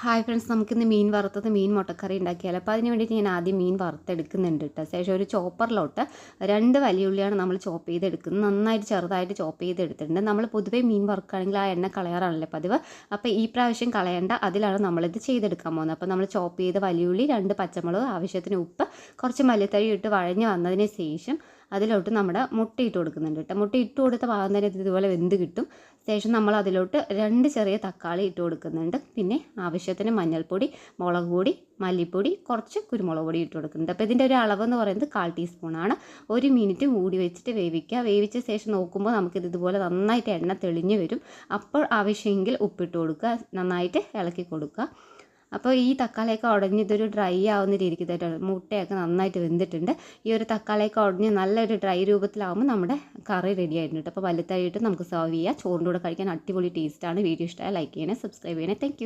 Hi friends, നമുക്കിന്ന് മീൻ വറുത്തത് മീൻ മുട്ടക്കറി ഉണ്ടാക്കിയാലോ. അപ്പോൾ അതിന് വേണ്ടിയിട്ട് ഞാൻ ആദ്യം മീൻ വറുത്തെടുക്കുന്നുണ്ട് കേട്ടോ. ശേഷം ഒരു ചോപ്പറിലോട്ട് 2 വലിയ ഉള്ളിയാണ് നമ്മൾ ചോപ്പ് ചെയ്തെടുക്കുന്നത്. നന്നായിട്ട് ചെറുതായിട്ട് ചോപ്പ് ചെയ്തെടുത്തിട്ടുണ്ട്. നമ്മൾ പൊതുവേ മീൻ വറുക്കുകയാണെങ്കിൽ ആ എണ്ണ കളയാറാണല്ലോ പതിവ്. അപ്പോൾ ഈ പ്രാവശ്യം കളയേണ്ട, അതിലാണ് നമ്മളിത് ചെയ്തെടുക്കാൻ പോകുന്നത്. അപ്പോൾ നമ്മൾ ചോപ്പ് ചെയ്ത വലിയ ഉള്ളി, 2 പച്ചമുളക്, ആവശ്യത്തിന് ഉപ്പ്, കുറച്ച് മല്ലിത്തഴി ഇട്ട് വഴഞ്ഞ് വന്നതിന് ശേഷം അതിലോട്ട് നമ്മുടെ മുട്ട ഇട്ട് കൊടുക്കുന്നുണ്ട് കേട്ടോ. മുട്ട ഇട്ട് കൊടുത്ത ഭാഗം തന്നെ ഇതുപോലെ വെന്ത് കിട്ടും. ശേഷം നമ്മൾ അതിലോട്ട് 2 ചെറിയ തക്കാളി ഇട്ട് കൊടുക്കുന്നുണ്ട്. പിന്നെ ആവശ്യത്തിന് മഞ്ഞൾപ്പൊടി, മുളക് പൊടി, മല്ലിപ്പൊടി, കുറച്ച് കുരുമുളക് പൊടി ഇട്ട് കൊടുക്കുന്നുണ്ട്. അപ്പോൾ ഇതിൻ്റെ ഒരു അളവെന്ന് പറയുന്നത് 1/4 ടീസ്പൂണാണ്. 1 മിനിറ്റ് മൂടി വെച്ചിട്ട് വേവിക്കുക. വേവിച്ച ശേഷം നോക്കുമ്പോൾ നമുക്കിത് ഇതുപോലെ നന്നായിട്ട് എണ്ണ തെളിഞ്ഞ് വരും. അപ്പോൾ ആവശ്യമെങ്കിൽ ഉപ്പിട്ട് കൊടുക്കുക, നന്നായിട്ട് ഇളക്കി കൊടുക്കുക. അപ്പോൾ ഈ തക്കാളിയൊക്കെ ഉടഞ്ഞ് ഇതൊരു ഡ്രൈ ആവുന്ന രീതിക്ക് തന്നെ മുട്ടയൊക്കെ നന്നായിട്ട് വെന്തിട്ടുണ്ട്. ഈ ഒരു തക്കാളിയൊക്കെ ഉടഞ്ഞ് നല്ലൊരു ഡ്രൈ രൂപത്തിലാകുമ്പോൾ നമ്മുടെ കറി റെഡി ആയിട്ടുണ്ട്. അപ്പോൾ വലുതായിട്ട് നമുക്ക് സെർവ് ചെയ്യാം. ചോറിൻ്റെ കൂടെ കഴിക്കാൻ അടിപൊളി ടേസ്റ്റാണ്. വീഡിയോ ഇഷ്ടമായി ലൈക്ക് ചെയ്യണേ, സബ്സ്ക്രൈബ് ചെയ്യണേ. താങ്ക്